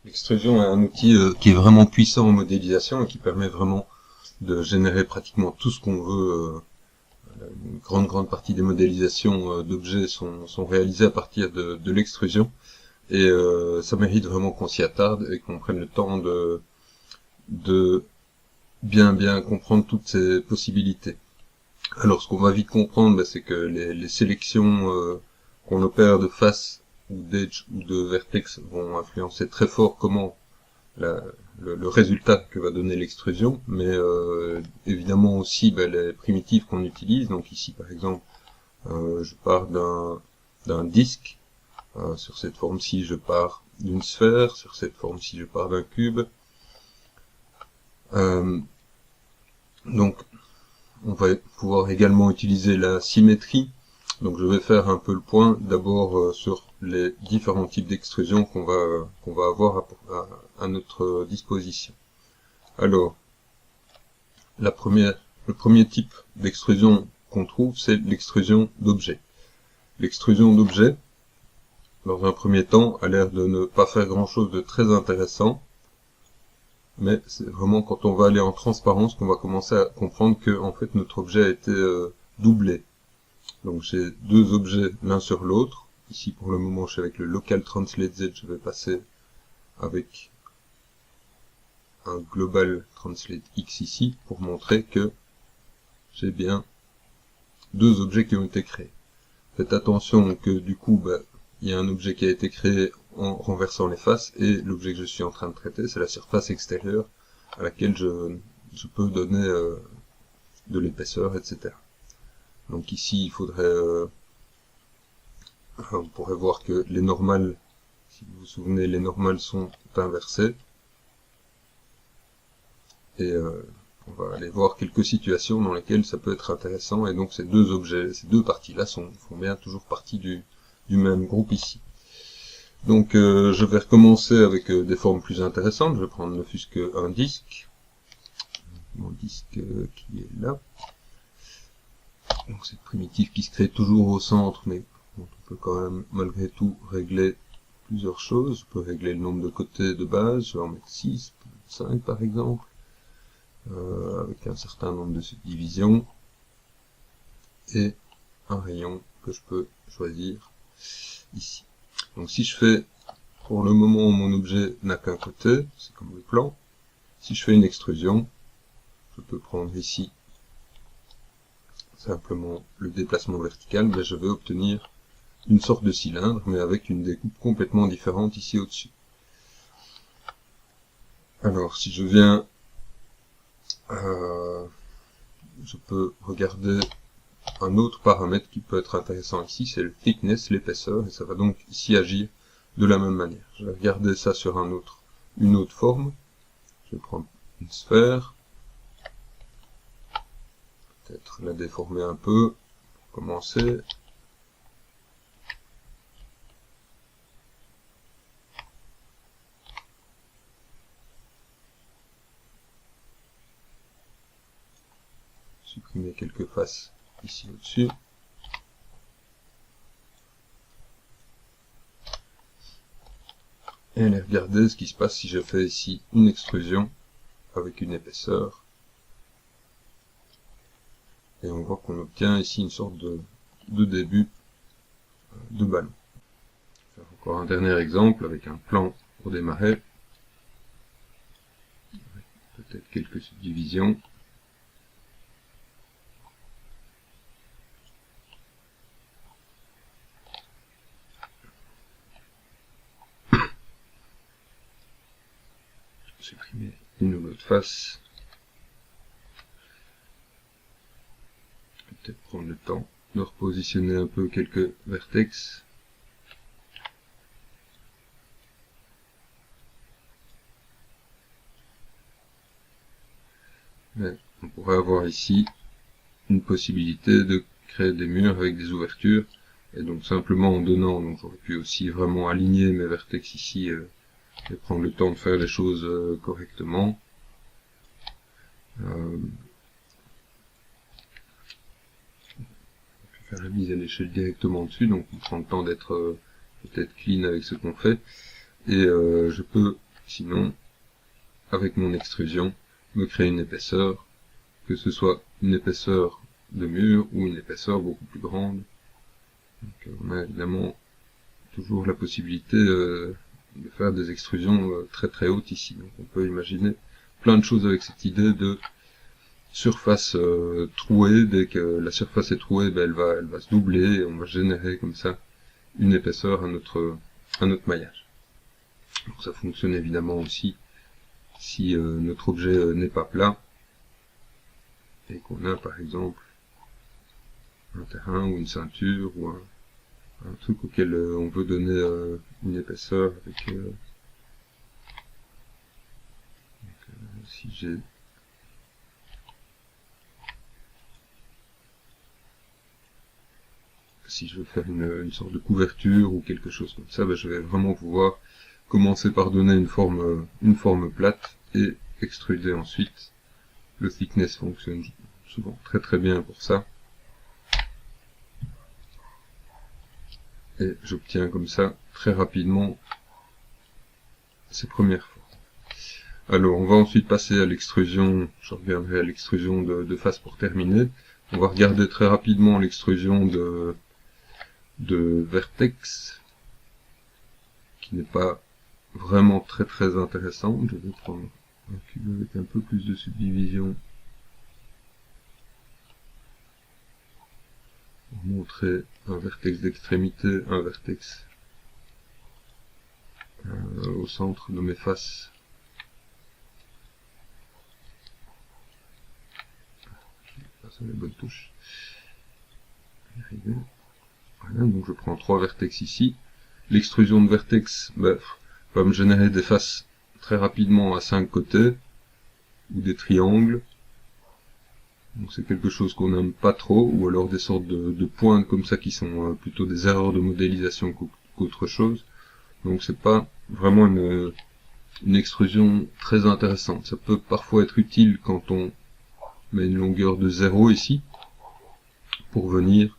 L'extrusion est un outil qui est vraiment puissant en modélisation et qui permet vraiment de générer pratiquement tout ce qu'on veut. Une grande partie des modélisations d'objets sont réalisées à partir de l'extrusion. Et ça mérite vraiment qu'on s'y attarde et qu'on prenne le temps de bien comprendre toutes ces possibilités. Alors ce qu'on va vite comprendre, c'est que les sélections qu'on opère de face ou d'edge ou de vertex vont influencer très fort comment le résultat que va donner l'extrusion, mais évidemment aussi les primitives qu'on utilise. Donc ici par exemple, je pars d'un disque, sur cette forme-ci je pars d'une sphère, sur cette forme-ci je pars d'un cube. Donc on va pouvoir également utiliser la symétrie. Donc je vais faire un peu le point d'abord sur les différents types d'extrusion qu'on va avoir à notre disposition. Alors, le premier type d'extrusion qu'on trouve, c'est l'extrusion d'objets. L'extrusion d'objets, dans un premier temps, a l'air de ne pas faire grand-chose de très intéressant, mais c'est vraiment quand on va aller en transparence qu'on va commencer à comprendre que en fait notre objet a été doublé. Donc j'ai deux objets l'un sur l'autre. Ici pour le moment je suis avec le Local Translate Z, je vais passer avec un Global Translate X ici pour montrer que j'ai bien deux objets qui ont été créés. Faites attention que du coup il y a un objet qui a été créé en renversant les faces et l'objet que je suis en train de traiter c'est la surface extérieure à laquelle je peux donner de l'épaisseur, etc. Donc ici il faudrait on pourrait voir que les normales, si vous vous souvenez, les normales sont inversées. Et on va aller voir quelques situations dans lesquelles ça peut être intéressant. Et donc ces deux objets, ces deux parties-là font bien toujours partie du même groupe ici. Donc je vais recommencer avec des formes plus intéressantes. Je vais prendre ne fût-ce qu'un disque. Mon disque qui est là. Donc cette primitive qui se crée toujours au centre, mais on peut quand même malgré tout régler plusieurs choses. Je peux régler le nombre de côtés de base, je vais en mettre 6, 5 par exemple, avec un certain nombre de subdivisions, et un rayon que je peux choisir ici. Donc si je fais, pour le moment mon objet n'a qu'un côté, c'est comme le plan, si je fais une extrusion, je peux prendre ici simplement le déplacement vertical, mais je vais obtenir une sorte de cylindre, mais avec une découpe complètement différente ici au-dessus. Alors, si je viens, je peux regarder un autre paramètre qui peut être intéressant ici, c'est le thickness, l'épaisseur, et ça va donc ici agir de la même manière. Je vais regarder ça sur une autre forme. Je vais prendre une sphère, peut-être la déformer un peu, pour commencer. Supprimer quelques faces ici au-dessus. Et aller regarder ce qui se passe si je fais ici une extrusion avec une épaisseur. Et on voit qu'on obtient ici une sorte de début de ballon. Je vais faire encore un dernier exemple avec un plan pour démarrer. Peut-être quelques subdivisions. Supprimer une ou l'autre face. Peut-être prendre le temps de repositionner un peu quelques vertex. Mais on pourrait avoir ici une possibilité de créer des murs avec des ouvertures. Et donc simplement en donnant, donc j'aurais pu aussi vraiment aligner mes vertex ici et prendre le temps de faire les choses correctement. Faire la mise à l'échelle directement dessus, donc on prend le temps d'être peut-être clean avec ce qu'on fait. Et je peux sinon, avec mon extrusion, me créer une épaisseur, que ce soit une épaisseur de mur ou une épaisseur beaucoup plus grande. Donc, on a évidemment toujours la possibilité de faire des extrusions très très hautes ici. Donc on peut imaginer plein de choses avec cette idée de surface trouée. Dès que la surface est trouée, ben, elle va se doubler et on va générer comme ça une épaisseur à notre maillage. Donc ça fonctionne évidemment aussi si notre objet n'est pas plat et qu'on a par exemple un terrain ou une ceinture ou un truc auquel on veut donner une épaisseur avec si j'ai si je veux faire une sorte de couverture ou quelque chose comme ça, ben je vais vraiment pouvoir commencer par donner une forme plate et extruder ensuite. Le thickness fonctionne souvent très très bien pour ça. Et j'obtiens comme ça très rapidement ces premières formes. Alors on va ensuite passer à l'extrusion, je reviendrai à l'extrusion de face pour terminer. On va regarder très rapidement l'extrusion de vertex, qui n'est pas vraiment très très intéressante. Je vais prendre un cube avec un peu plus de subdivision pour montrer un vertex d'extrémité, un vertex au centre de mes faces. Sur les bonnes touches. Voilà, donc je prends 3 vertex ici. L'extrusion de vertex va me générer des faces très rapidement à 5 côtés, ou des triangles. Donc c'est quelque chose qu'on n'aime pas trop, ou alors des sortes de pointes comme ça qui sont plutôt des erreurs de modélisation qu'autre chose. Donc c'est pas vraiment une extrusion très intéressante. Ça peut parfois être utile quand on met une longueur de 0 ici, pour venir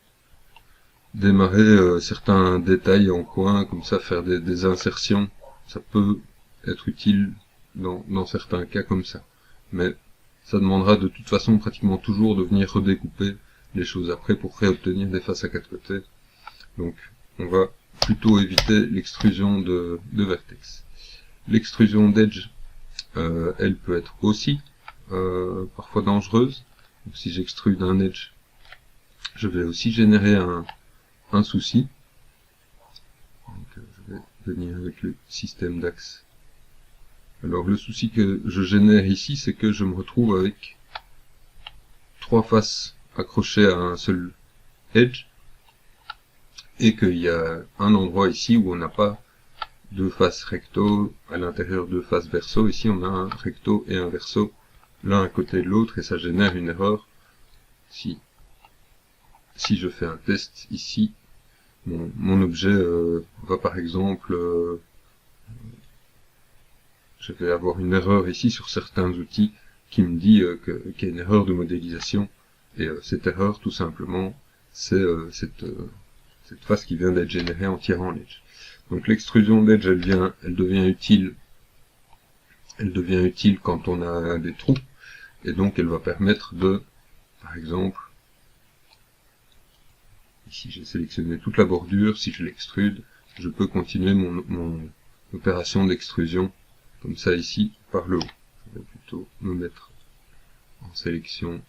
démarrer certains détails en coin, comme ça faire des insertions. Ça peut être utile dans certains cas comme ça. Mais ça demandera de toute façon pratiquement toujours de venir redécouper les choses après pour réobtenir des faces à 4 côtés. Donc on va plutôt éviter l'extrusion de vertex. L'extrusion d'edge, elle peut être aussi parfois dangereuse. Donc, si j'extrude un edge, je vais aussi générer un souci. Donc, je vais venir avec le système d'axe. Alors le souci que je génère ici, c'est que je me retrouve avec 3 faces accrochées à un seul edge, et qu'il y a un endroit ici où on n'a pas 2 faces recto, à l'intérieur 2 faces verso. Ici on a un recto et un verso l'un à côté de l'autre, et ça génère une erreur. Si je fais un test ici, mon objet va par exemple, je vais avoir une erreur ici sur certains outils qui me dit qu'il y a une erreur de modélisation, et cette erreur tout simplement c'est cette face qui vient d'être générée en tirant l'edge. Donc l'extrusion d'edge elle devient utile quand on a des trous, et donc elle va permettre de, par exemple, ici j'ai sélectionné toute la bordure, si je l'extrude, je peux continuer mon opération d'extrusion, comme ça ici, par le haut. Je vais plutôt me mettre en sélection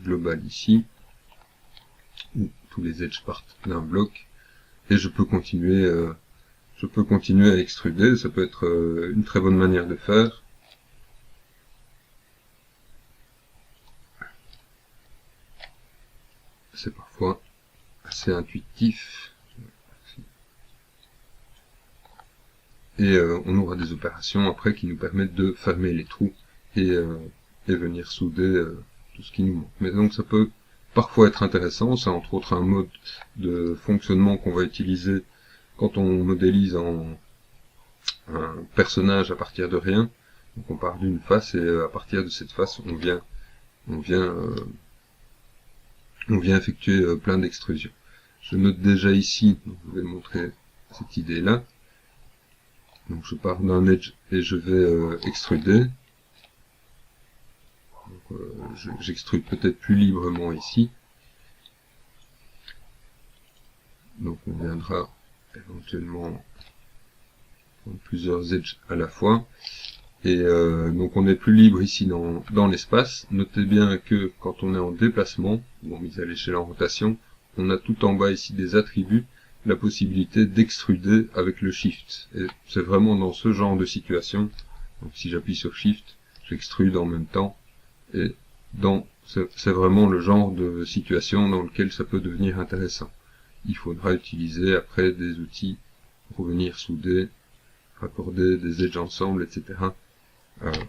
globale ici, où tous les edges partent d'un bloc, et je peux continuer à extruder. Ça peut être une très bonne manière de faire. C'est parfois assez intuitif. Et on aura des opérations après qui nous permettent de fermer les trous et venir souder tout ce qui nous manque. Mais donc ça peut parfois être intéressant. C'est entre autres un mode de fonctionnement qu'on va utiliser quand on modélise un personnage à partir de rien. Donc on part d'une face, et à partir de cette face on vient effectuer plein d'extrusions. Je note déjà ici, donc je vais montrer cette idée là, Donc je pars d'un edge et je vais extruder. J'extrude peut-être plus librement ici. Donc on viendra éventuellement prendre plusieurs edges à la fois. Et donc on est plus libre ici dans l'espace. Notez bien que quand on est en déplacement, bon, mis à l'échelle en rotation, on a tout en bas ici des attributs, la possibilité d'extruder avec le Shift. Et c'est vraiment dans ce genre de situation. Donc si j'appuie sur Shift, j'extrude en même temps. Et c'est vraiment le genre de situation dans lequel ça peut devenir intéressant. Il faudra utiliser après des outils pour venir souder, raccorder des edges ensemble, etc.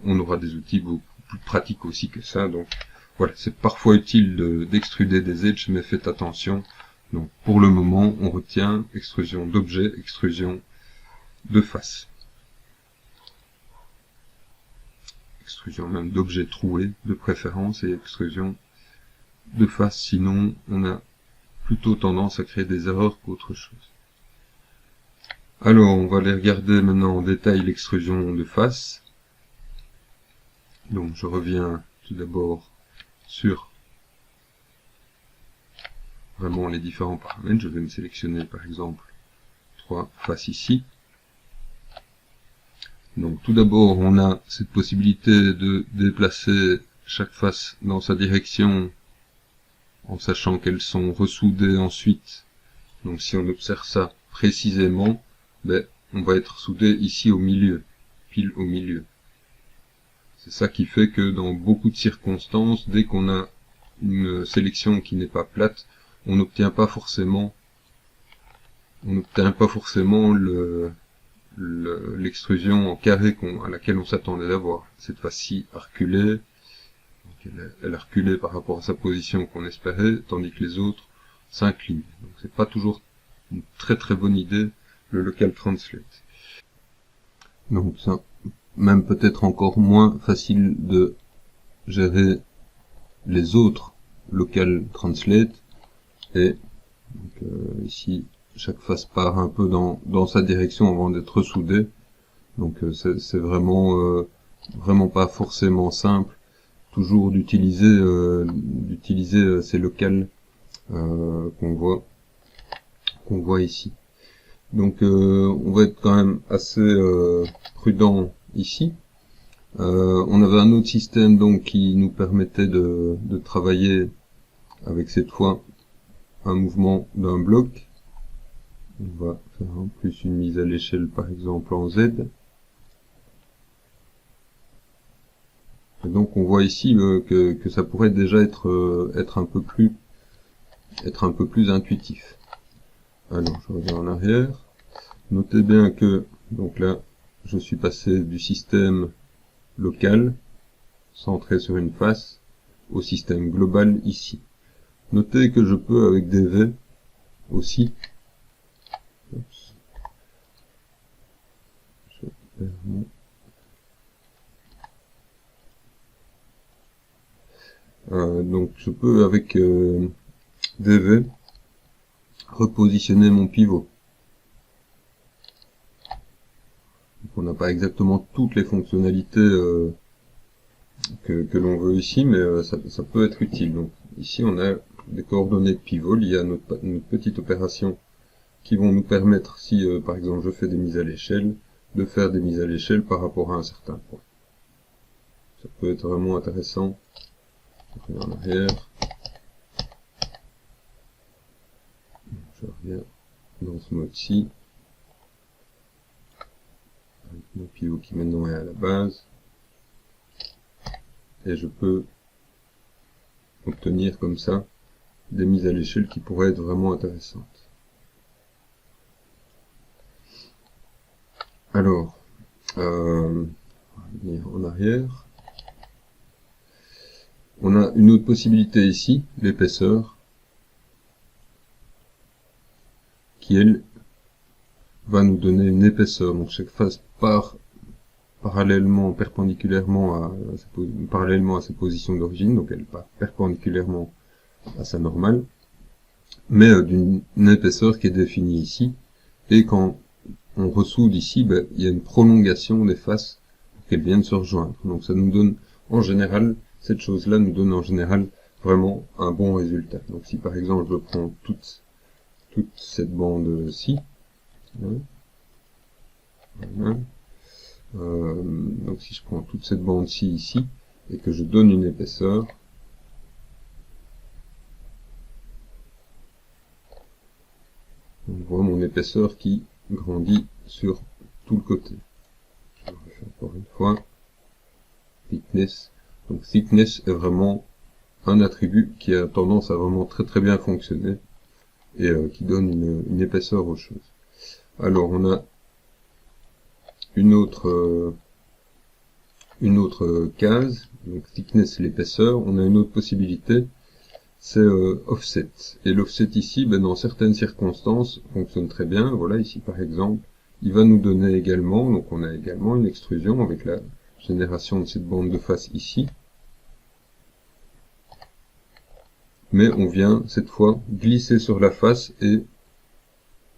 On aura des outils beaucoup plus pratiques aussi que ça. Donc voilà, c'est parfois utile d'extruder des edges, mais faites attention. Donc pour le moment, on retient extrusion d'objet, extrusion de face. Extrusion même d'objets troués de préférence et extrusion de face, sinon on a plutôt tendance à créer des erreurs qu'autre chose. Alors on va aller regarder maintenant en détail l'extrusion de face. Donc je reviens tout d'abord sur vraiment les différents paramètres. Je vais me sélectionner par exemple 3 faces ici. Donc tout d'abord on a cette possibilité de déplacer chaque face dans sa direction en sachant qu'elles sont ressoudées ensuite. Donc si on observe ça précisément, on va être soudé ici au milieu, pile au milieu. C'est ça qui fait que dans beaucoup de circonstances, dès qu'on a une sélection qui n'est pas plate, on n'obtient pas forcément l'extrusion en carré à laquelle on s'attendait d'avoir. Cette fois-ci a reculé, elle a reculé par rapport à sa position qu'on espérait, tandis que les autres s'inclinent. Donc c'est pas toujours une très très bonne idée le local translate. Donc ça, même peut-être encore moins facile de gérer les autres local translate. Et donc, ici chaque face part un peu dans sa direction avant d'être soudée. Donc c'est vraiment pas forcément simple toujours d'utiliser ces locales qu'on voit ici. Donc on va être quand même assez prudent ici. On avait un autre système donc qui nous permettait de travailler avec cette fois un mouvement d'un bloc. On va faire en plus une mise à l'échelle par exemple en Z. Et donc on voit ici que ça pourrait déjà être un peu plus intuitif. Alors je reviens en arrière. Notez bien que donc là je suis passé du système local centré sur une face au système global ici. Notez que je peux avec des V aussi. Oups. Je perds mon... donc je peux avec DV repositionner mon pivot. Donc, on n'a pas exactement toutes les fonctionnalités que l'on veut ici, mais ça peut être utile. Donc ici on a des coordonnées de pivot liées à notre petite opération qui vont nous permettre, si par exemple je fais des mises à l'échelle, de faire des mises à l'échelle par rapport à un certain point. Ça peut être vraiment intéressant. En arrière. Je reviens dans ce mode-ci. Avec mon pivot qui maintenant est à la base. Et je peux obtenir comme ça des mises à l'échelle qui pourraient être vraiment intéressantes. Alors, on va venir en arrière. On a une autre possibilité ici, l'épaisseur, qui elle va nous donner une épaisseur. Donc chaque face part parallèlement, perpendiculairement à sa position d'origine, donc elle part perpendiculairement à sa normale, mais d'une épaisseur qui est définie ici. Et quand on ressoude ici, ben, il y a une prolongation des faces pour qu'elles viennent se rejoindre. Donc ça nous donne, en général, cette chose-là nous donne en général vraiment un bon résultat. Donc si par exemple je prends toute cette bande-ci, voilà. Donc si je prends toute cette bande-ci ici, et que je donne une épaisseur, on voit mon épaisseur qui grandit sur tout le côté. Je vais refaire encore une fois. Thickness. Donc thickness est vraiment un attribut qui a tendance à vraiment très bien fonctionner et qui donne une épaisseur aux choses. Alors on a une autre case, donc thickness l'épaisseur. On a une autre possibilité, c'est offset. Et l'offset ici, ben, dans certaines circonstances, fonctionne très bien. Voilà, ici par exemple, il va nous donner également, donc on a également une extrusion avec la génération de cette bande de face ici. Mais on vient cette fois glisser sur la face et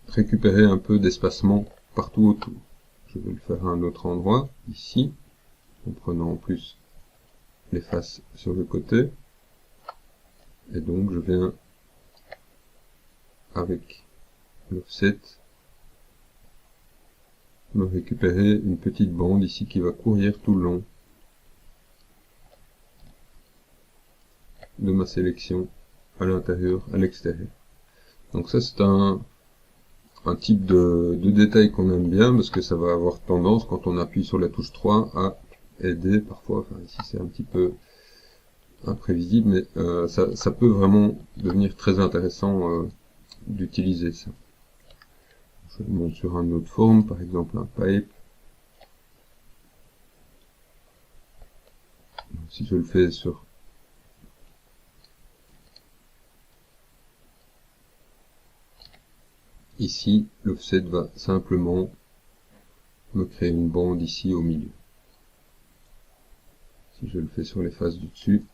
récupérer un peu d'espacement partout autour. Je vais le faire à un autre endroit, ici, en prenant en plus les faces sur le côté. Et donc je viens avec l'offset me récupérer une petite bande ici qui va courir tout le long de ma sélection à l'intérieur, à l'extérieur. Donc ça c'est un type de détail qu'on aime bien parce que ça va avoir tendance quand on appuie sur la touche 3 à aider parfois, enfin ici c'est un petit peu imprévisible, mais ça peut vraiment devenir très intéressant d'utiliser ça. Je le montre sur une autre forme, par exemple un pipe. Donc, si je le fais sur ici, l'offset va simplement me créer une bande ici au milieu. Si je le fais sur les faces du dessus,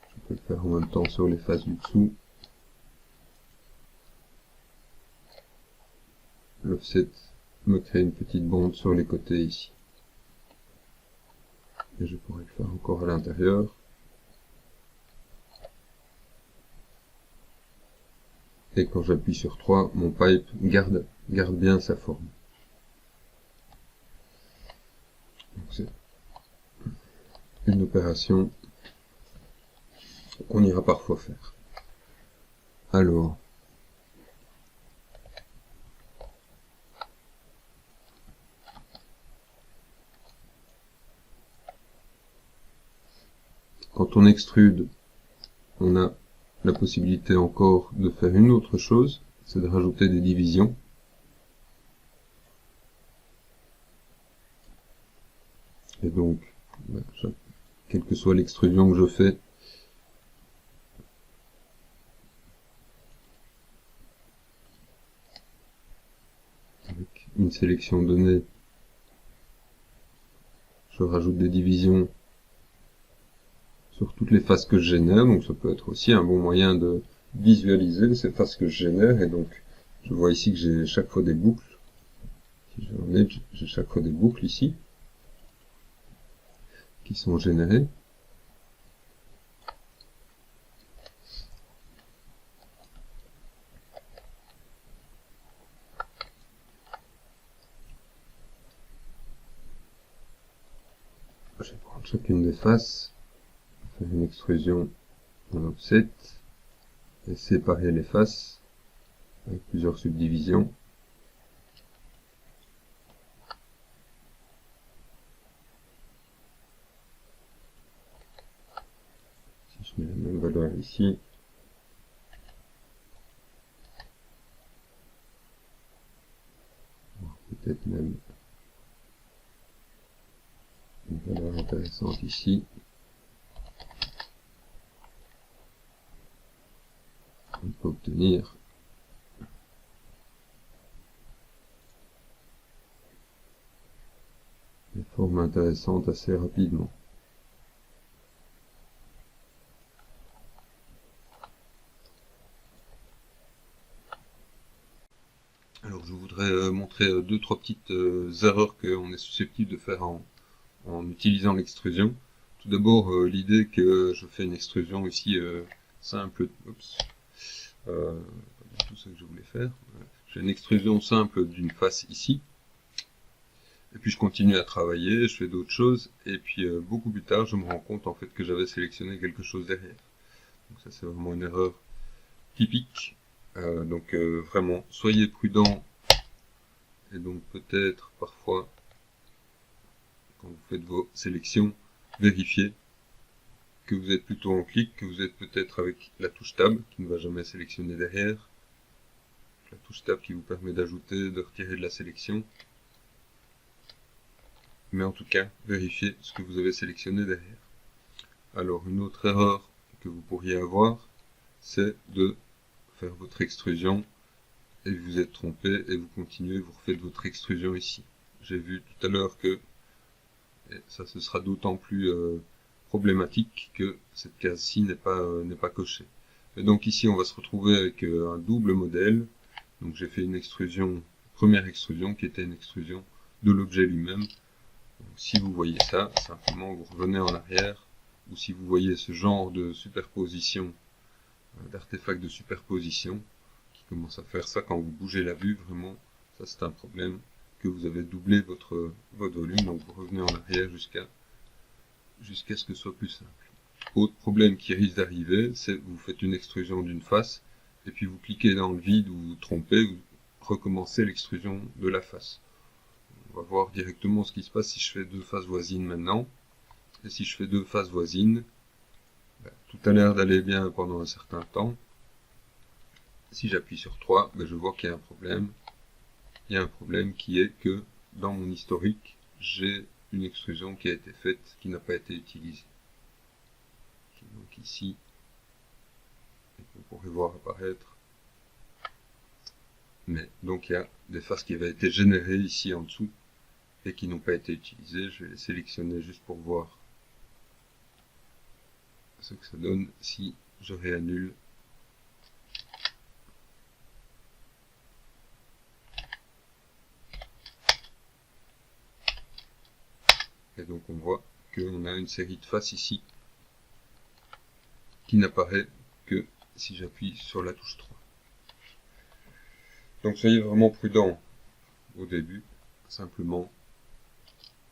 je peux le faire en même temps sur les faces du dessous. L'offset me crée une petite bande sur les côtés ici. Et je pourrais le faire encore à l'intérieur. Et quand j'appuie sur 3, mon pipe garde bien sa forme. C'est une opération qu'on ira parfois faire. Alors, quand on extrude, on a la possibilité encore de faire une autre chose, c'est de rajouter des divisions. Et donc, quelle que soit l'extrusion que je fais, avec une sélection donnée, je rajoute des divisions sur toutes les faces que je génère, donc ça peut être aussi un bon moyen de visualiser ces faces que je génère, et donc je vois ici que j'ai chaque fois des boucles. Si je l'enlève, j'ai chaque fois des boucles ici, qui sont générées. Je vais prendre chacune des faces, faire une extrusion en offset, et séparer les faces avec plusieurs subdivisions. Si je mets la même valeur ici, peut-être même une valeur intéressante ici. On peut obtenir des formes intéressantes assez rapidement. Alors je voudrais montrer montrer 2-3 petites erreurs qu'on est susceptible de faire en utilisant l'extrusion. Tout d'abord, l'idée que je fais une extrusion ici simple. Oups. Pas du tout ce que je voulais faire. J'ai une extrusion simple d'une face ici. Et puis je continue à travailler, je fais d'autres choses, et puis beaucoup plus tard, je me rends compte en fait que j'avais sélectionné quelque chose derrière. Donc ça c'est vraiment une erreur typique. Donc vraiment, soyez prudent, et donc peut-être parfois, quand vous faites vos sélections, vérifiez que vous êtes plutôt en clic, que vous êtes peut-être avec la touche Tab, qui ne va jamais sélectionner derrière, la touche Tab qui vous permet d'ajouter, de retirer de la sélection. Mais en tout cas, vérifiez ce que vous avez sélectionné derrière. Alors, une autre erreur que vous pourriez avoir, c'est de faire votre extrusion et vous êtes trompé et vous continuez, vous refaites votre extrusion ici. J'ai vu tout à l'heure que, et ça ce sera d'autant plus problématique que cette case-ci n'est pas cochée. Et donc ici, on va se retrouver avec un double modèle. Donc j'ai fait une extrusion, première extrusion qui était une extrusion de l'objet lui-même. Si vous voyez ça, simplement vous revenez en arrière, ou si vous voyez ce genre de superposition, d'artefacts de superposition, qui commence à faire ça quand vous bougez la vue, vraiment, ça c'est un problème, que vous avez doublé votre volume, donc vous revenez en arrière jusqu'à ce que ce soit plus simple. Autre problème qui risque d'arriver, c'est que vous faites une extrusion d'une face, et puis vous cliquez dans le vide ou vous trompez, vous recommencez l'extrusion de la face. On va voir directement ce qui se passe si je fais deux faces voisines maintenant. Et si je fais deux faces voisines, tout a l'air d'aller bien pendant un certain temps. Si j'appuie sur 3, je vois qu'il y a un problème. Il y a un problème qui est que dans mon historique, j'ai une extrusion qui a été faite, qui n'a pas été utilisée. Donc ici, on pourrait voir apparaître. Mais donc il y a des faces qui avaient été générées ici en dessous et qui n'ont pas été utilisées. Je vais les sélectionner juste pour voir ce que ça donne si je réannule. Et donc on voit qu'on a une série de faces ici qui n'apparaît que si j'appuie sur la touche 3. Donc soyez vraiment prudent au début, simplement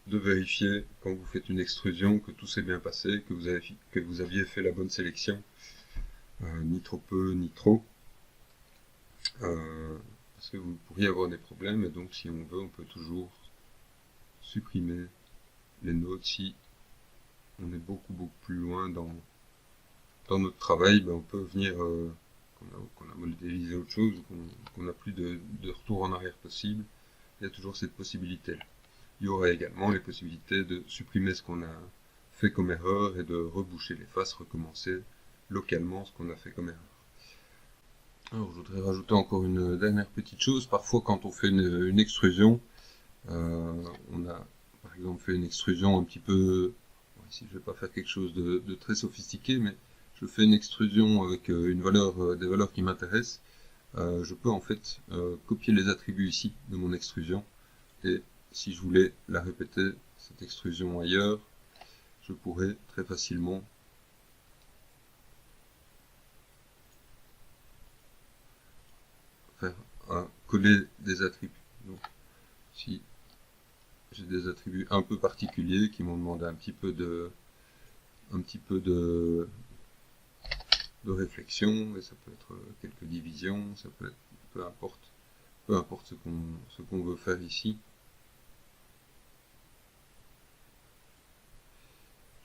de vérifier quand vous faites une extrusion que tout s'est bien passé, que vous aviez fait la bonne sélection, ni trop peu ni trop, parce que vous pourriez avoir des problèmes, et donc si on veut, on peut toujours supprimer les notes si on est beaucoup plus loin dans notre travail. On peut venir, qu'on a modélisé autre chose, qu'on n'a plus de retour en arrière possible, il y a toujours cette possibilité-là. Il y aurait également les possibilités de supprimer ce qu'on a fait comme erreur et de reboucher les faces, recommencer localement ce qu'on a fait comme erreur. Alors je voudrais rajouter encore une dernière petite chose. Parfois quand on fait une extrusion, on a par exemple fait une extrusion un petit peu, ici je ne vais pas faire quelque chose de très sophistiqué, mais je fais une extrusion avec des valeurs qui m'intéressent. Je peux en fait copier les attributs ici de mon extrusion, et si je voulais la répéter, cette extrusion ailleurs, je pourrais très facilement faire coller des attributs. Donc, si j'ai des attributs un peu particuliers qui m'ont demandé un petit peu de réflexion, et ça peut être quelques divisions, ça peut être peu importe ce qu'on veut faire ici.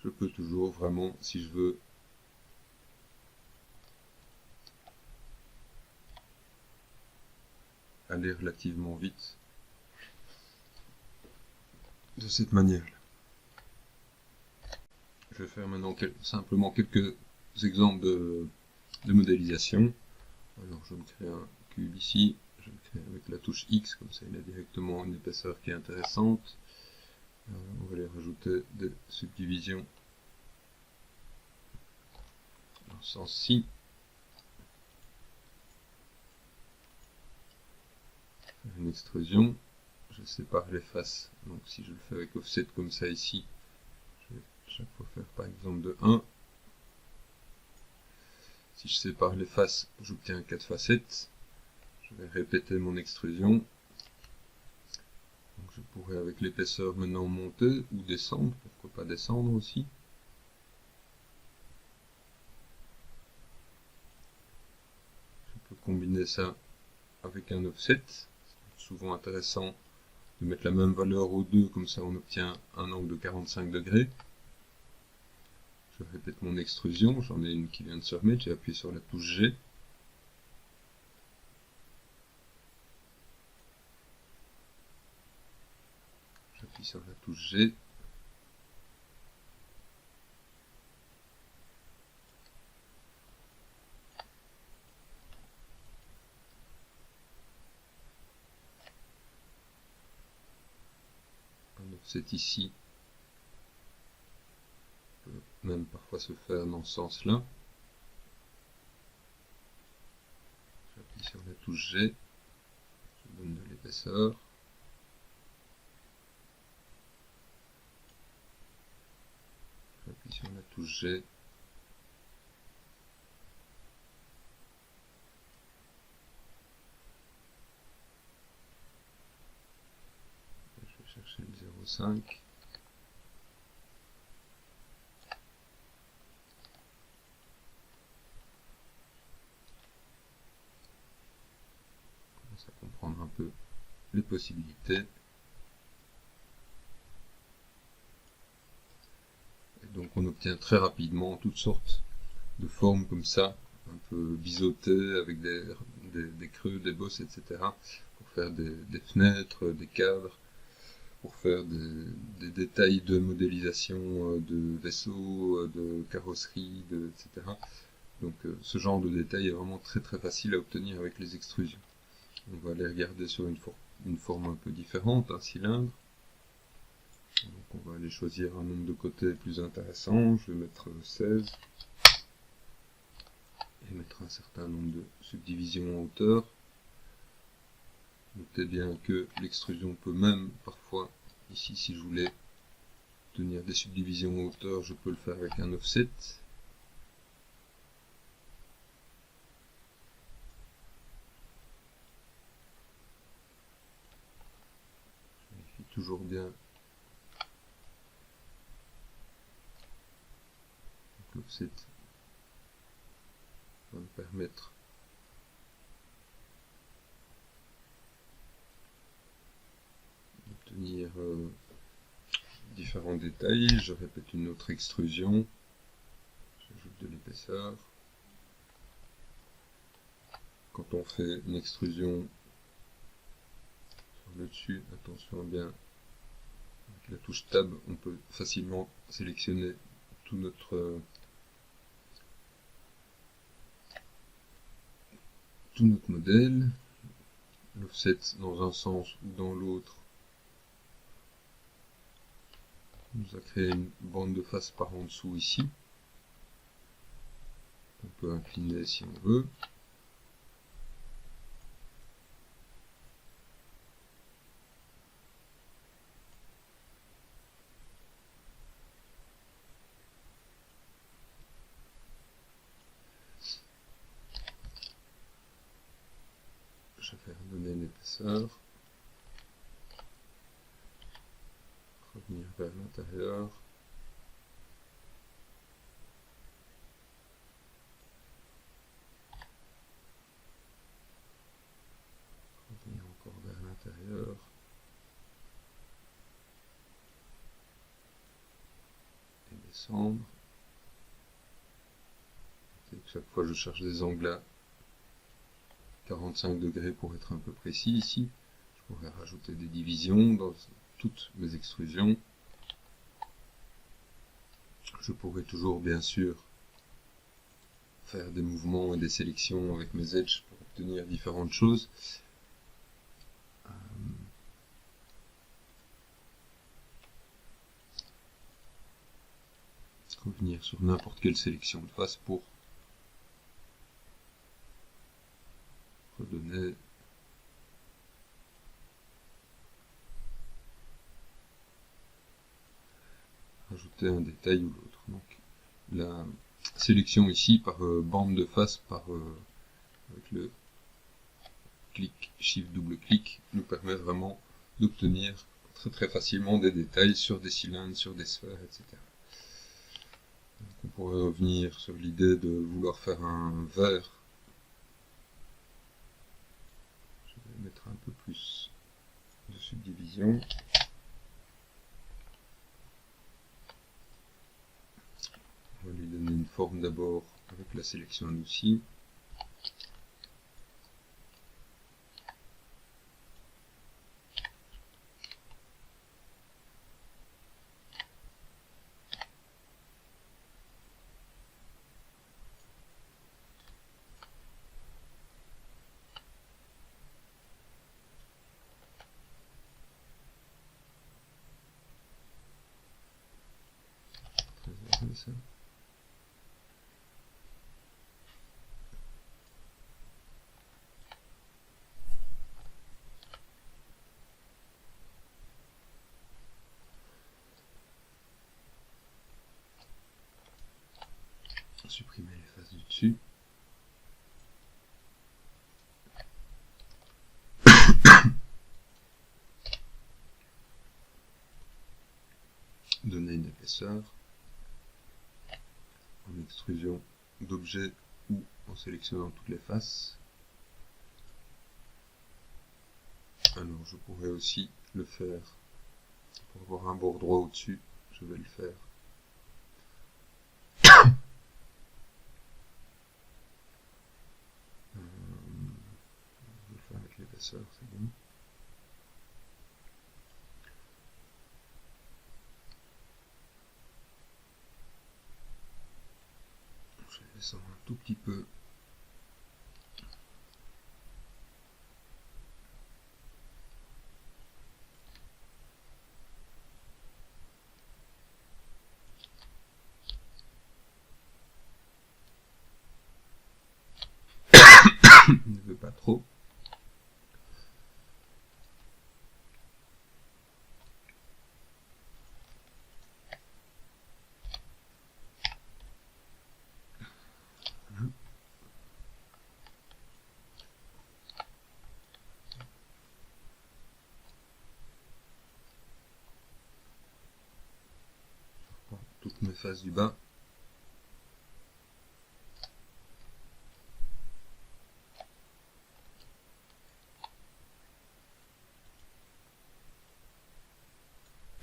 Je peux toujours vraiment, si je veux, aller relativement vite de cette manière-là. Je vais faire maintenant simplement quelques exemples de modélisation. Alors je me crée un cube ici, je le crée avec la touche X, comme ça il a directement une épaisseur qui est intéressante. On va aller rajouter des subdivisions dans ce sens-ci. Une extrusion, je sépare les faces. Donc si je le fais avec offset comme ça ici, je vais chaque fois faire par exemple de 1. Si je sépare les faces, j'obtiens 4 facettes. Je vais répéter mon extrusion. Donc je pourrais avec l'épaisseur maintenant monter ou descendre, pourquoi pas descendre aussi. Je peux combiner ça avec un offset. C'est souvent intéressant de mettre la même valeur aux deux, comme ça on obtient un angle de 45 degrés. Je répète mon extrusion, j'en ai une qui vient de se remettre, j'ai appuyé sur la touche G. J'appuie sur la touche G. Un offset ici peut même parfois se faire dans ce sens-là. J'appuie sur la touche G, je donne de l'épaisseur. J'appuie sur la touche G. Je vais chercher le 0,5. Ça comprendre un peu les possibilités. Et donc on obtient très rapidement toutes sortes de formes comme ça, un peu biseautées avec des creux, des bosses, etc. pour faire des fenêtres, des cadres, pour faire des détails de modélisation de vaisseaux, de carrosserie, etc. Donc ce genre de détail est vraiment très facile à obtenir avec les extrusions. On va aller regarder sur une forme un peu différente, un cylindre. Donc on va aller choisir un nombre de côtés plus intéressant, je vais mettre 16. Et mettre un certain nombre de subdivisions en hauteur. Notez bien que l'extrusion peut même parfois, ici si je voulais obtenir des subdivisions en hauteur, je peux le faire avec un offset. Toujours bien. L'offset va me permettre d'obtenir différents détails. Je répète une autre extrusion. J'ajoute de l'épaisseur. Quand on fait une extrusion sur le dessus, attention bien. Avec la touche Tab, on peut facilement sélectionner tout notre modèle. L'offset dans un sens ou dans l'autre nous a créé une bande de face par en dessous ici. On peut incliner si on veut. Je vais redonner l'épaisseur. Revenir vers l'intérieur. Revenir encore vers l'intérieur. Et descendre. Et chaque fois je cherche des angles à 45 degrés pour être un peu précis ici. Je pourrais rajouter des divisions dans toutes mes extrusions. Je pourrais toujours bien sûr faire des mouvements et des sélections avec mes edges pour obtenir différentes choses. Revenir sur n'importe quelle sélection de face pour redonner rajouter un détail ou l'autre. Donc la sélection ici par bande de face, avec le clic, shift, double clic, nous permet vraiment d'obtenir très facilement des détails sur des cylindres, sur des sphères, etc. Donc on pourrait revenir sur l'idée de vouloir faire un verre. Je vais mettre un peu plus de subdivision. On va lui donner une forme d'abord avec la sélection adoucie. Ça. Supprimer les faces du dessus. Donner une épaisseur en extrusion d'objet ou en sélectionnant toutes les faces. Alors je pourrais aussi le faire pour avoir un bord droit au-dessus, je vais le faire. Je vais le faire avec l'épaisseur, c'est bon. Je vais descendre un tout petit peu. Ne veux pas trop. Toutes mes faces du bas.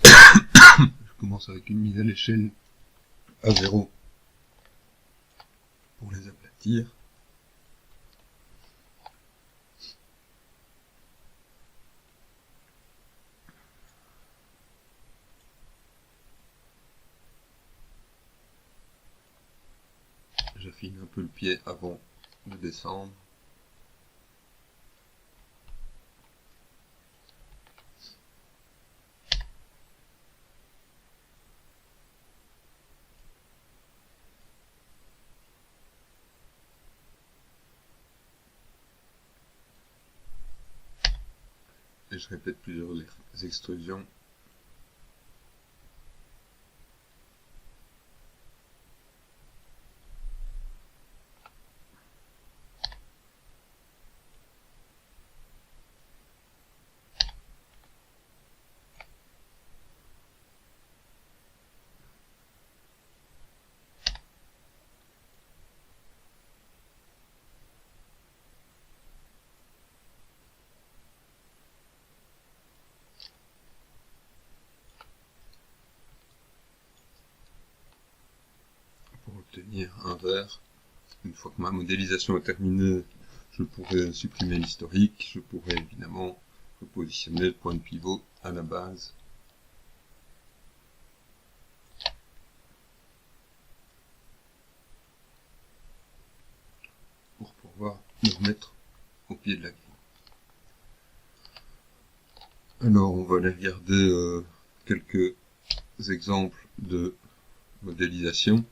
Je commence avec une mise à l'échelle à 0 pour les aplatir. J'affine un peu le pied avant de descendre. Et je répète plusieurs extrusions. Pour obtenir un verre, une fois que ma modélisation est terminée, je pourrais supprimer l'historique, je pourrais évidemment repositionner le point de pivot à la base. Pour pouvoir le remettre au pied de la grille. Alors on va aller regarder quelques exemples de modélisation.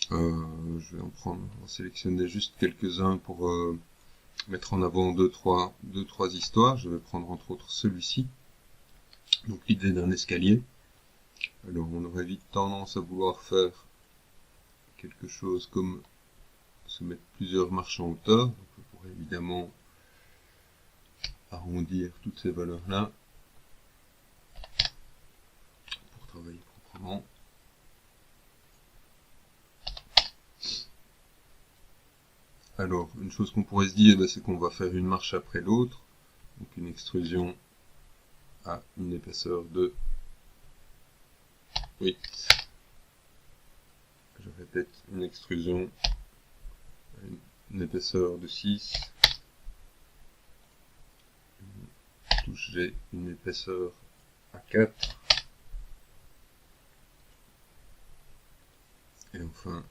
Je vais en sélectionner juste quelques-uns pour mettre en avant deux, trois histoires. Je vais prendre entre autres celui-ci. Donc l'idée d'un escalier. Alors on aurait vite tendance à vouloir faire quelque chose comme se mettre plusieurs marches en hauteur. Donc je pourrais évidemment arrondir toutes ces valeurs-là pour travailler proprement. Alors, une chose qu'on pourrait se dire, c'est qu'on va faire une marche après l'autre. Donc une extrusion à une épaisseur de 8. Je répète, une extrusion à une épaisseur de 6. Touche G, une épaisseur à 4. Et enfin,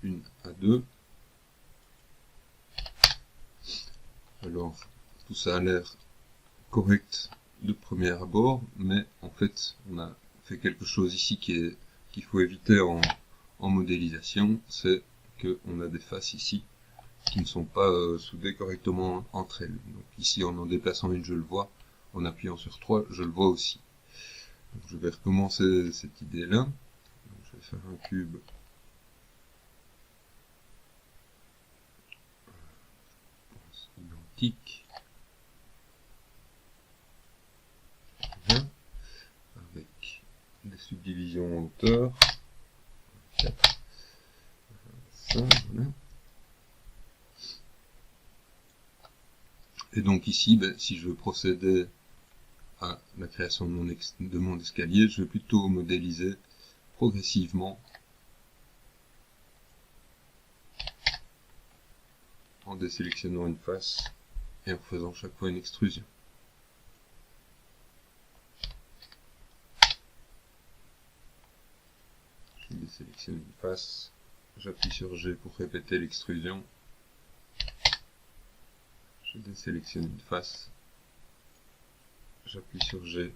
une à 2. Alors, tout ça a l'air correct de premier abord, mais en fait, on a fait quelque chose ici qu'il faut éviter en modélisation, c'est qu'on a des faces ici qui ne sont pas soudées correctement entre elles. Donc ici, en déplaçant une, je le vois, en appuyant sur 3, je le vois aussi. Donc, je vais recommencer cette idée-là. Je vais faire un cube identique. Avec des subdivisions en hauteur. 4, 5, voilà. Et donc ici, si je veux procéder à la création de mon escalier, je vais plutôt modéliser progressivement en désélectionnant une face et en faisant chaque fois une extrusion. Je désélectionne une face, j'appuie sur G pour répéter l'extrusion. Je désélectionne une face, j'appuie sur G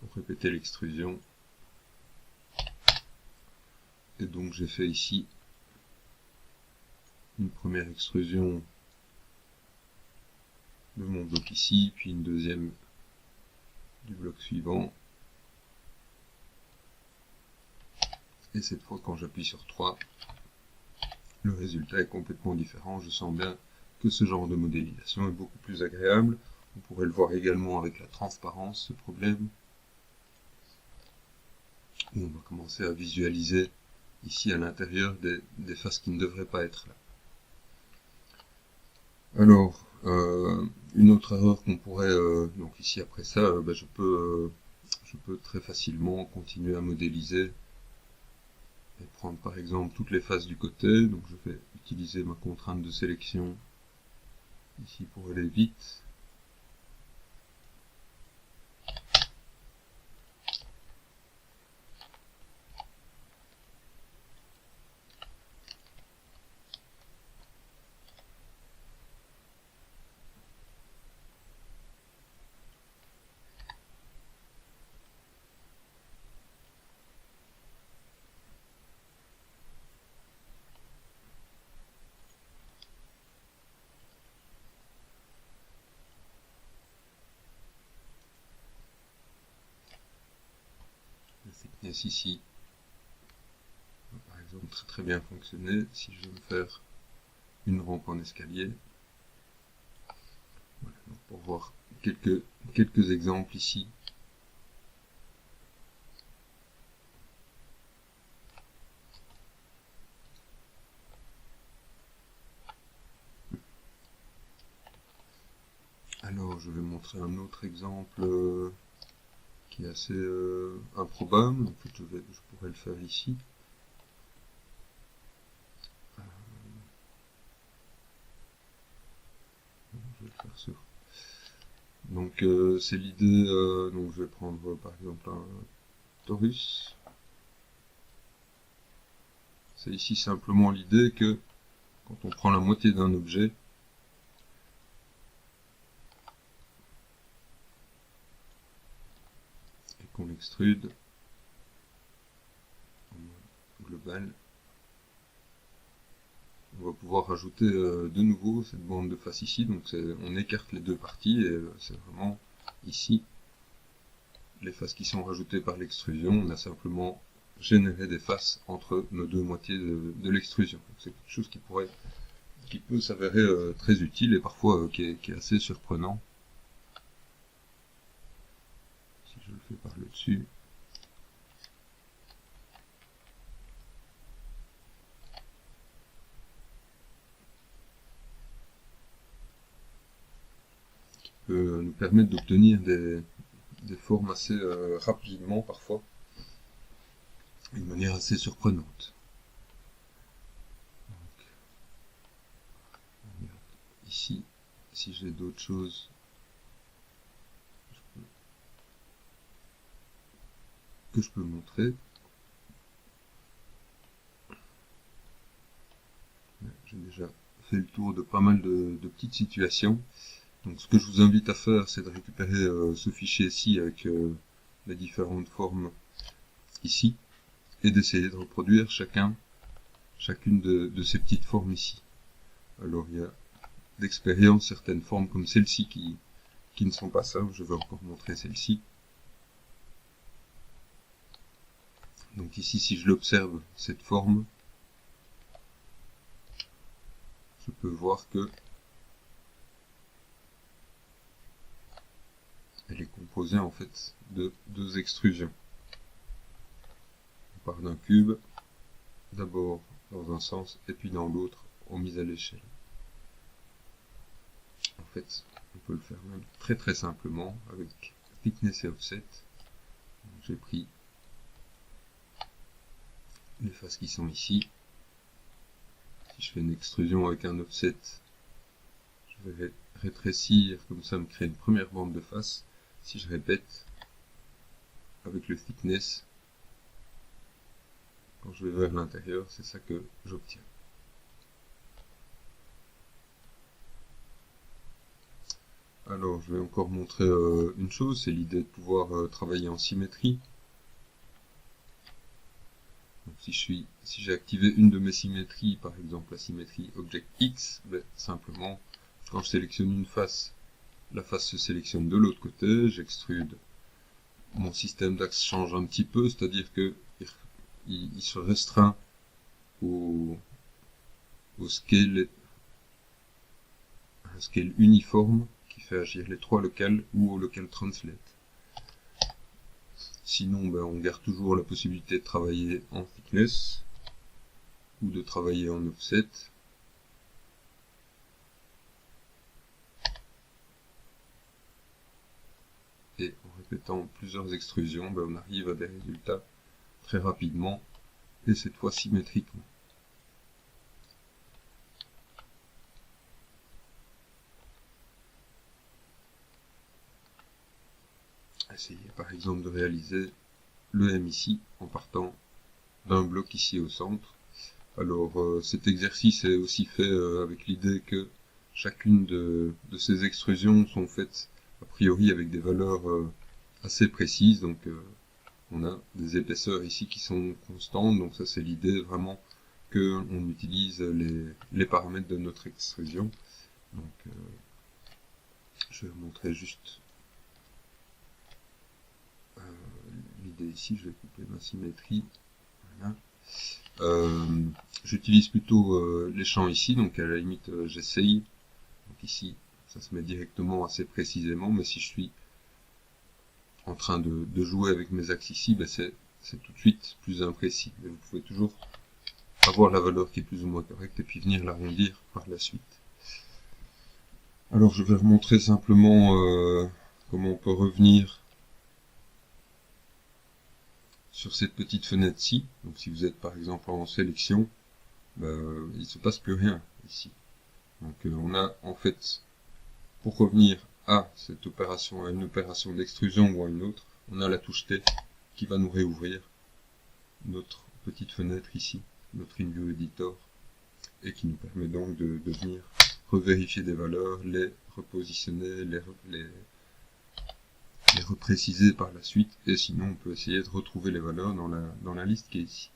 pour répéter l'extrusion. Et donc j'ai fait ici une première extrusion de mon bloc ici, puis une deuxième du bloc suivant. Et cette fois, quand j'appuie sur 3, le résultat est complètement différent. Je sens bien que ce genre de modélisation est beaucoup plus agréable. On pourrait le voir également avec la transparence, ce problème. Où on va commencer à visualiser ici à l'intérieur des faces qui ne devraient pas être là. Alors, une autre erreur qu'on pourrait, donc ici après ça, je peux très facilement continuer à modéliser et prendre par exemple toutes les faces du côté. Donc je vais utiliser ma contrainte de sélection ici pour aller vite. La thickness ici va par exemple très bien fonctionner si je veux me faire une rampe en escalier. Voilà, donc pour voir quelques exemples ici. Alors je vais montrer un autre exemple qui est assez improbable. En fait, je pourrais le faire ici. Je vais le faire sur. Donc c'est l'idée. Donc je vais prendre par exemple un torus. C'est ici simplement l'idée que quand on prend la moitié d'un objet, et qu'on l'extrude en global, on va pouvoir rajouter de nouveau cette bande de face ici. Donc on écarte les deux parties et c'est vraiment ici les faces qui sont rajoutées par l'extrusion, on a simplement généré des faces entre nos deux moitiés de l'extrusion. C'est quelque chose qui peut s'avérer très utile et parfois qui est assez surprenant. Si je le fais par le dessus. Qui peut nous permettre d'obtenir des formes assez rapidement parfois, d'une manière assez surprenante. Donc, ici, si j'ai d'autres choses que je peux montrer, j'ai déjà fait le tour de pas mal de petites situations. Donc ce que je vous invite à faire, c'est de récupérer ce fichier ici avec les différentes formes ici, et d'essayer de reproduire chacune de ces petites formes ici. Alors il y a d'expérience certaines formes comme celle-ci qui ne sont pas simples. Je vais encore montrer celle-ci. Donc ici, si je l'observe, cette forme, je peux voir que elle est composée en fait de deux extrusions. On part d'un cube, d'abord dans un sens et puis dans l'autre, en mise à l'échelle. En fait, on peut le faire même très très simplement avec thickness et offset. J'ai pris les faces qui sont ici. Si je fais une extrusion avec un offset, je vais rétrécir, comme ça me crée une première bande de face. Si je répète, avec le thickness, quand je vais vers l'intérieur, c'est ça que j'obtiens. Alors, je vais encore montrer une chose, c'est l'idée de pouvoir travailler en symétrie. Donc, si j'ai activé une de mes symétries, par exemple la symétrie Object X, ben, simplement, quand je sélectionne une face, la face se sélectionne de l'autre côté, j'extrude, mon système d'axe change un petit peu, c'est-à-dire que il se restreint au scale, un scale uniforme qui fait agir les trois locales ou au local translate. Sinon, ben, on garde toujours la possibilité de travailler en thickness ou de travailler en offset. Et en répétant plusieurs extrusions, ben, on arrive à des résultats très rapidement et cette fois symétriquement. Essayez par exemple de réaliser le M ici en partant d'un bloc ici au centre. Alors cet exercice est aussi fait avec l'idée que chacune de ces extrusions sont faites a priori avec des valeurs assez précises. Donc on a des épaisseurs ici qui sont constantes, donc ça c'est l'idée vraiment que on utilise les paramètres de notre extrusion. Donc je vais vous montrer juste l'idée ici, je vais couper ma symétrie. Voilà. J'utilise plutôt les champs ici, donc à la limite j'essaye. Donc ici, ça se met directement assez précisément, mais si je suis en train de jouer avec mes axes ici, ben c'est tout de suite plus imprécis. Mais vous pouvez toujours avoir la valeur qui est plus ou moins correcte et puis venir l'arrondir par la suite. Alors je vais vous montrer simplement comment on peut revenir sur cette petite fenêtre-ci. Donc si vous êtes par exemple en sélection, il ne se passe plus rien ici. Donc on a en fait, pour revenir à cette opération, à une opération d'extrusion ou à une autre, on a la touche T qui va nous réouvrir notre petite fenêtre ici, notre InView Editor, et qui nous permet donc de venir revérifier des valeurs, les repositionner, les repréciser par la suite, et sinon on peut essayer de retrouver les valeurs dans la liste qui est ici.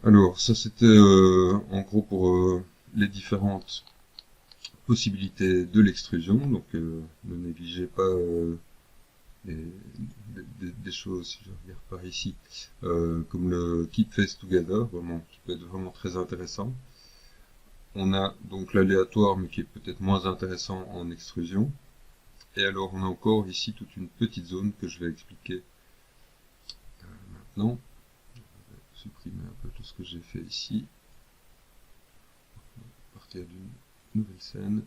Alors ça c'était en gros pour les différentes possibilités de l'extrusion, donc ne négligez pas des choses, si je regarde par ici, comme le Keep Face Together, vraiment, qui peut être vraiment très intéressant. On a donc l'aléatoire, mais qui est peut-être moins intéressant en extrusion. Et alors on a encore ici toute une petite zone que je vais expliquer maintenant. Je vais supprimer un peu tout ce que j'ai fait ici. À partir d'une nouvelle scène.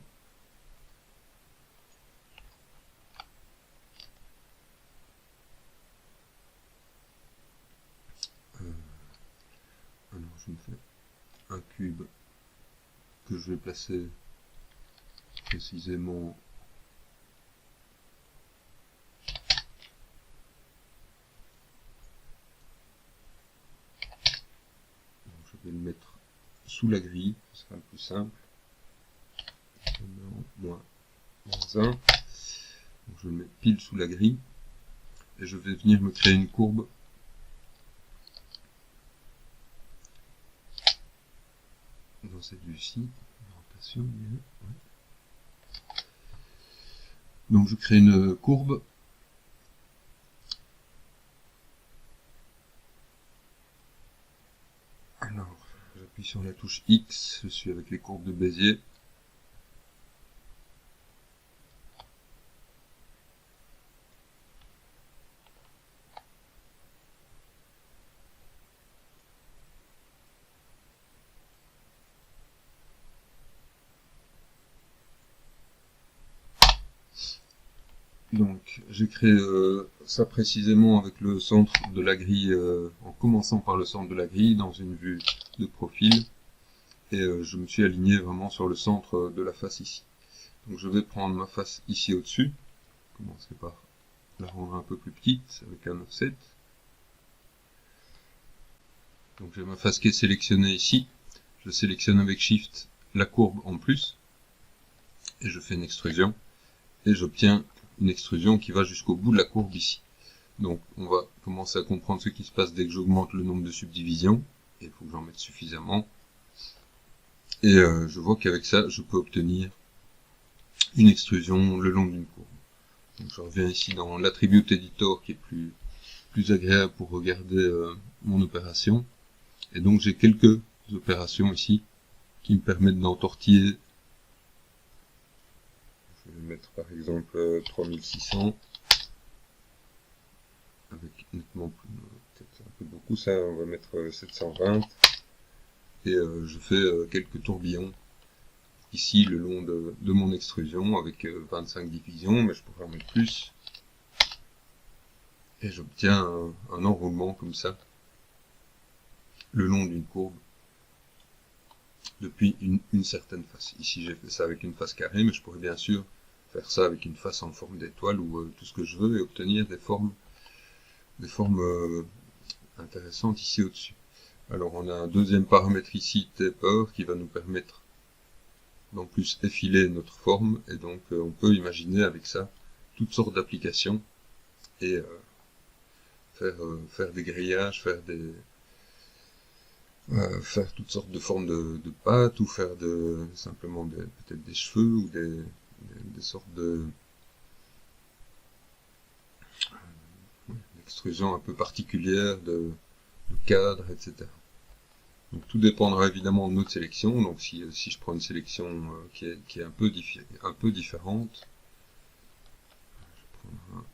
Alors je me fais un cube que je vais placer précisément je vais le mettre sous la grille, ce sera le plus simple. Moins 1. Donc je le mets pile sous la grille et je vais venir me créer une courbe dans cette vue-ci. Donc je crée une courbe. Alors, j'appuie sur la touche X, je suis avec les courbes de Bézier. Donc, j'ai créé ça précisément avec le centre de la grille, en commençant par le centre de la grille dans une vue de profil. Et je me suis aligné vraiment sur le centre de la face ici. Donc je vais prendre ma face ici au-dessus. Commencer par la rendre un peu plus petite avec un offset. Donc j'ai ma face qui est sélectionnée ici. Je sélectionne avec Shift la courbe en plus. Et je fais une extrusion. Et j'obtiens une extrusion qui va jusqu'au bout de la courbe ici. Donc on va commencer à comprendre ce qui se passe dès que j'augmente le nombre de subdivisions. Et il faut que j'en mette suffisamment. Et je vois qu'avec ça, je peux obtenir une extrusion le long d'une courbe. Donc je reviens ici dans l'attribute editor qui est plus agréable pour regarder mon opération. Et donc j'ai quelques opérations ici qui me permettent d'entortiller. Je vais mettre par exemple 3600 avec nettement peut-être un peu beaucoup ça, on va mettre 720 et je fais quelques tourbillons ici le long de mon extrusion avec 25 divisions, mais je pourrais en mettre plus. Et j'obtiens un enroulement comme ça, le long d'une courbe, depuis une certaine face. Ici j'ai fait ça avec une face carrée, mais je pourrais bien sûr faire ça avec une face en forme d'étoile ou tout ce que je veux et obtenir des formes intéressantes ici au-dessus. Alors on a un deuxième paramètre ici, taper, qui va nous permettre d'en plus effiler notre forme, et donc on peut imaginer avec ça toutes sortes d'applications et faire des grillages, faire toutes sortes de formes de pâtes, ou faire simplement peut-être des cheveux, ou des sortes d'extrusions un peu particulières, de cadres, etc. Donc tout dépendra évidemment de notre sélection. Donc si je prends une sélection qui est un peu différente, je vais prendre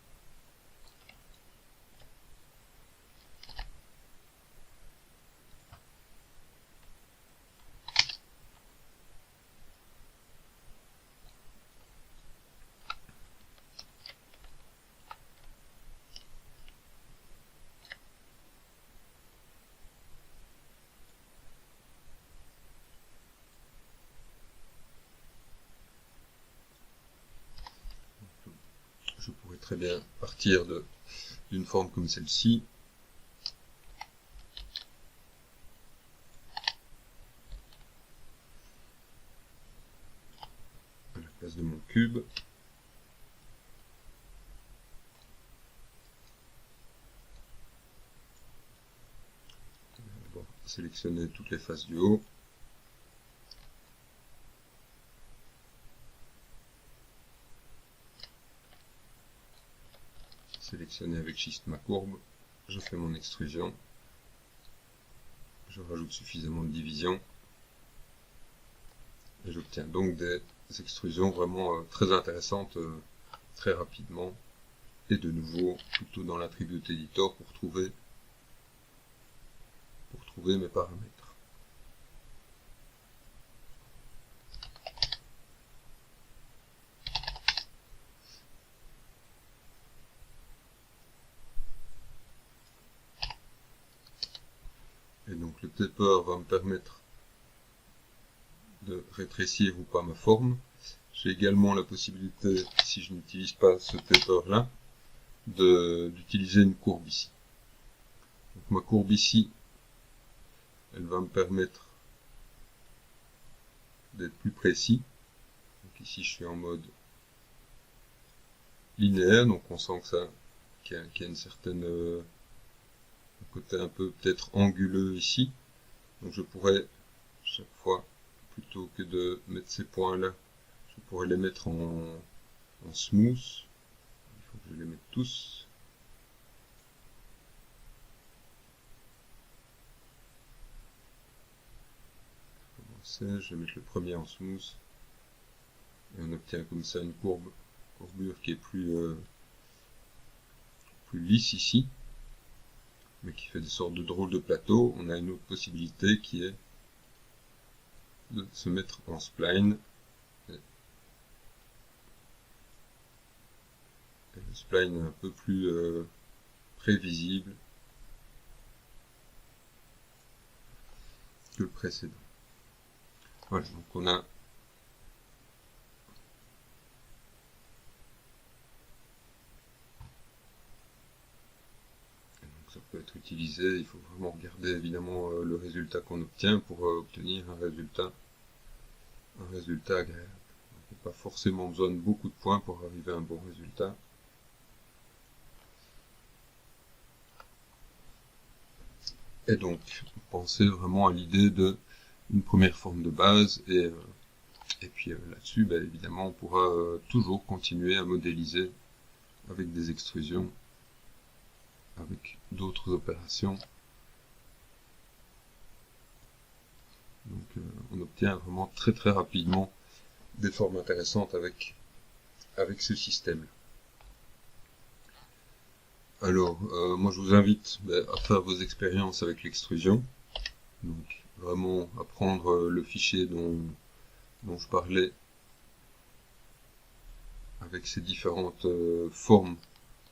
je pourrais très bien partir d'une forme comme celle-ci. À la place de mon cube. D'abord sélectionner toutes les faces du haut. sélectionner avec Shift ma courbe, je fais mon extrusion, je rajoute suffisamment de division, et j'obtiens donc des extrusions vraiment très intéressantes très rapidement. Et de nouveau, plutôt dans l'attribut editor pour trouver mes paramètres. Et donc le taper va me permettre de rétrécir ou pas ma forme. J'ai également la possibilité, si je n'utilise pas ce taper là, d'utiliser une courbe ici. Donc ma courbe ici, elle va me permettre d'être plus précis. Donc ici je suis en mode linéaire, donc on sent que ça qu'il y a une certaine un côté un peu peut-être anguleux ici. Donc je pourrais chaque fois, plutôt que de mettre ces points là, je pourrais les mettre en smooth. Il faut que je les mette tous. Je vais mettre le premier en smooth. Et on obtient comme ça une courbure qui est plus lisse ici, mais qui fait des sortes de drôles de plateaux. On a une autre possibilité qui est de se mettre en spline. Et le spline est un peu plus prévisible que le précédent. Voilà, donc on a ça peut être utilisé, il faut vraiment regarder évidemment le résultat qu'on obtient pour obtenir un résultat agréable. On n'a pas forcément besoin de beaucoup de points pour arriver à un bon résultat. Et donc, pensez vraiment à l'idée de une première forme de base, et puis là-dessus, évidemment, on pourra toujours continuer à modéliser avec des extrusions, avec d'autres opérations. Donc on obtient vraiment très très rapidement des formes intéressantes avec ce système. Alors, moi je vous invite à faire vos expériences avec l'extrusion. Donc vraiment à prendre le fichier dont je parlais avec ces différentes formes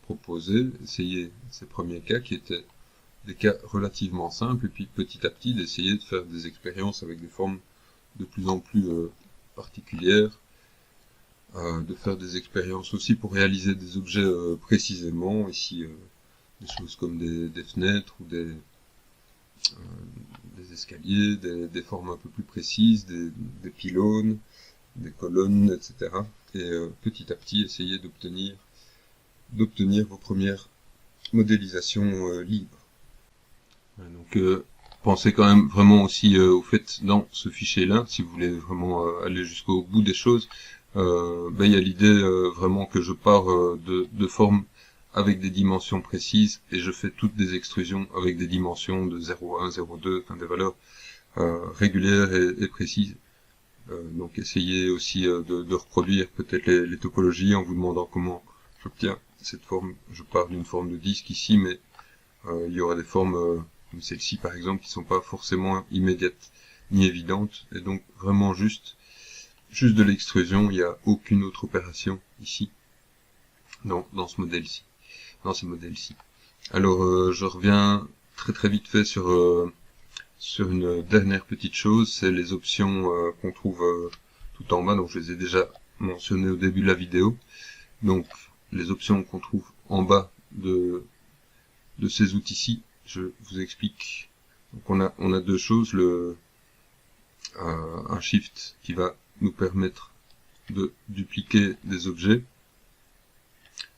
proposées, essayer ces premiers cas qui étaient des cas relativement simples, et puis petit à petit d'essayer de faire des expériences avec des formes de plus en plus particulières, de faire des expériences aussi pour réaliser des objets précisément, ici des choses comme des fenêtres ou des escaliers, des formes un peu plus précises, des pylônes, des colonnes, etc. Et petit à petit essayer d'obtenir vos premières modélisations libres. Donc pensez quand même vraiment aussi au fait dans ce fichier là, si vous voulez vraiment aller jusqu'au bout des choses, il y a l'idée vraiment que je pars de formes avec des dimensions précises, et je fais toutes des extrusions avec des dimensions de 0,1, 0,2, enfin des valeurs régulières et précises. Donc essayez aussi de reproduire peut-être les topologies en vous demandant comment j'obtiens cette forme. Je pars d'une forme de disque ici, mais il y aura des formes comme celle-ci par exemple qui sont pas forcément immédiates ni évidentes, et donc vraiment juste de l'extrusion. Il n'y a aucune autre opération ici dans ce modèle-ci, dans ces modèles-ci. Alors je reviens très très vite fait sur une dernière petite chose, c'est les options qu'on trouve tout en bas. Donc je les ai déjà mentionnées au début de la vidéo. Donc les options qu'on trouve en bas de ces outils-ci, je vous explique. Donc on a deux choses, un shift qui va nous permettre de dupliquer des objets.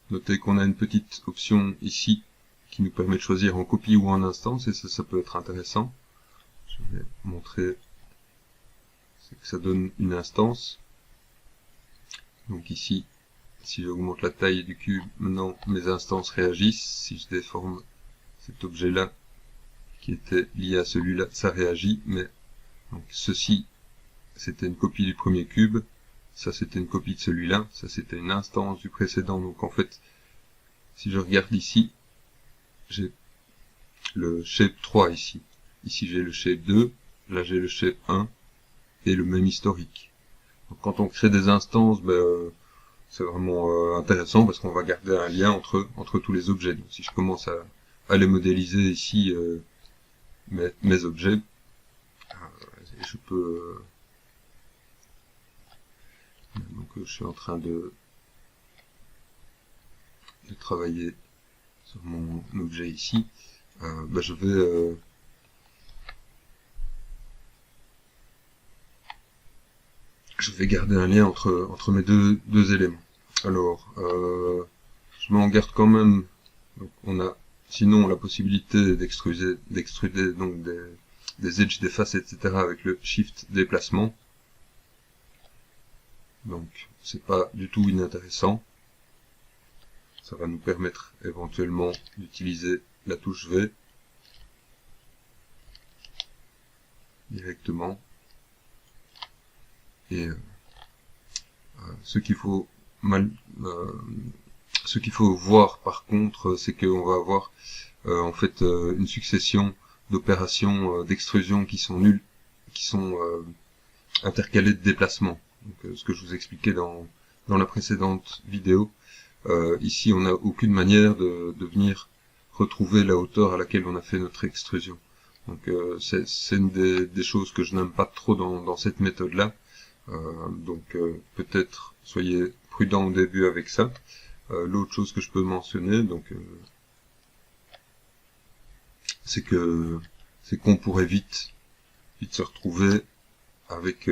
Notez qu'on a une petite option ici qui nous permet de choisir en copie ou en instance, et ça peut être intéressant. Je vais montrer, c'est que ça donne une instance. Donc ici, Si j'augmente la taille du cube, maintenant mes instances réagissent. Si je déforme cet objet-là, qui était lié à celui-là, ça réagit, mais donc ceci, c'était une copie du premier cube, ça c'était une copie de celui-là, ça c'était une instance du précédent. Donc en fait, si je regarde ici, j'ai le shape 3 ici. Ici j'ai le shape 2, là j'ai le shape 1, et le même historique. Donc quand on crée des instances, c'est vraiment intéressant parce qu'on va garder un lien entre tous les objets. Donc si je commence à les modéliser ici, mes objets, je peux... donc je suis en train de travailler sur mon objet ici. Je vais garder un lien entre mes deux éléments. Alors, je m'en garde quand même. Donc, on a sinon la possibilité d'extruder donc des edges, des faces, etc. avec le shift déplacement. Donc, c'est pas du tout inintéressant. Ça va nous permettre éventuellement d'utiliser la touche V directement. Et ce qu'il faut voir par contre, c'est qu'on va avoir en fait une succession d'opérations d'extrusion qui sont intercalées de déplacement. Donc, ce que je vous expliquais dans la précédente vidéo. Ici, on n'a aucune manière de venir retrouver la hauteur à laquelle on a fait notre extrusion. Donc, c'est une des choses que je n'aime pas trop dans cette méthode-là. Donc, peut-être soyez prudent au début avec ça. L'autre chose que je peux mentionner, donc, c'est qu'on pourrait vite se retrouver avec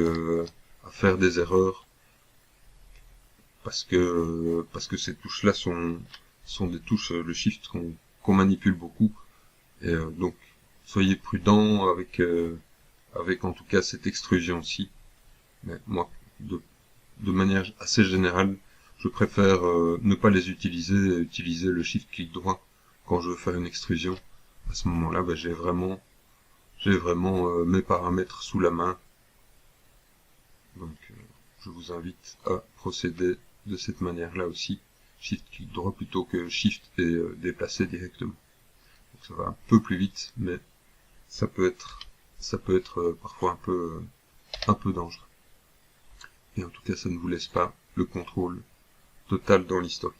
à faire des erreurs parce que ces touches là sont des touches, le shift qu'on manipule beaucoup, et donc soyez prudent avec en tout cas cette extrusion-ci. Mais moi, de manière assez générale, je préfère ne pas les utiliser et utiliser le shift clic droit quand je veux faire une extrusion. À ce moment-là, j'ai vraiment mes paramètres sous la main. Donc, je vous invite à procéder de cette manière-là aussi. Shift clic droit plutôt que shift et déplacer directement. Donc, ça va un peu plus vite, mais ça peut être parfois un peu dangereux. Et en tout cas, ça ne vous laisse pas le contrôle total dans l'historique.